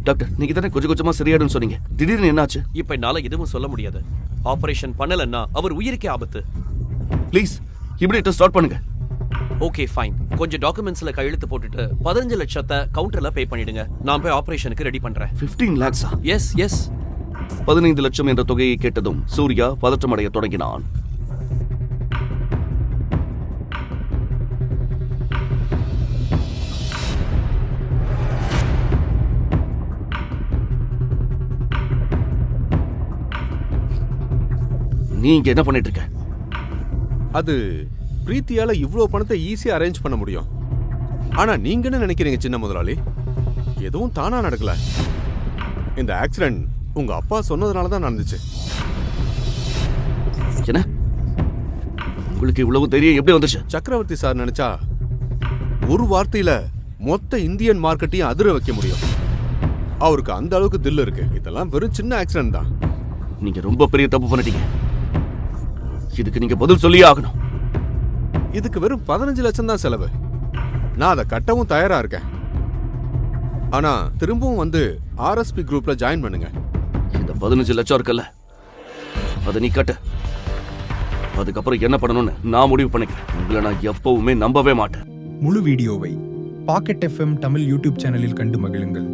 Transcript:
Doctor, நீங்க தானே கொஞ்சம் கொஞ்சமா சரியாடுன்னு சொன்னீங்க. திடீர்னு என்னாச்சு? இப்ப என்னால எதுவும் சொல்ல முடியாது. ஆபரேஷன் பண்ணலன்னா அவர் உயிருக்கே ஆபத்து. ப்ளீஸ் இமிடியேட்டா ஸ்டார்ட் பண்ணுங்க. Okay fine. கொஞ்சம் டாக்குமெண்ட்ஸ்ல கையெழுத்து போட்டுட்டு 15 லட்சத்தை கவுண்டர்ல பே பண்ணிடுங்க. நான் போய் ஆபரேஷனுக்கு ரெடி பண்றேன். 15 lakhs? S S. 15 லட்சம் என்ற தொகையை கேட்டதும் சூர்யா பதற்றமடைய தொடங்கினான். நீங்க என்ன பண்ணிட்டு இருக்க? அது பிரீத்தியால இவ்வளவு பணத்தை ஈஸியா அரேஞ்ச் பண்ண முடியும். ஆனா நீங்க என்ன நினைக்கிறீங்க சின்ன முதலாளி? எதுவும் தானா நடக்கல. இந்த ஆக்சிடென்ட் உங்க அப்பா சொன்னதுனால தான் நடந்துச்சு. என்ன? உங்களுக்கு இவ்வளவு தைரியம் எப்படி வந்துச்சு? சக்கரவர்த்தி சார் நினைச்சா ஒரு வார்த்தையில மொத்த இந்தியன் மார்க்கெட்டையும் அதிர வைக்க முடியும். அவருக்கு அந்த அளவுக்கு தில் இருக்கு. இதெல்லாம் வெறும் சின்ன ஆக்சிடென்ட் தான். நீங்க ரொம்ப பெரிய தப்பு பண்ணிட்டீங்க. இதுக்கு நீங்க பதில் சொல்லியே ஆகணும். இதுக்கு வெறும் 15 லட்சம் தான் செலவு. நான் அதை கட்டவும் தயாரா இருக்கேன். ஆனா திரும்பவும் வந்து ஆர்எஸ்பி குரூப்ல ஜாயின் பண்ணுங்க. இந்த 15 லட்சம் இருக்குல்ல, அதை நீ கட்டு. அதுக்கப்புறம் என்ன பண்ணணும்னு நான் முடிவு பண்ணிக்கிறேன். உங்களை நான் எப்பவுமே நம்பவே மாட்டேன். முழு வீடியோவை பாக்கெட் FM தமிழ் யூடியூப் சேனலில் கண்டு மகிழுங்கள்.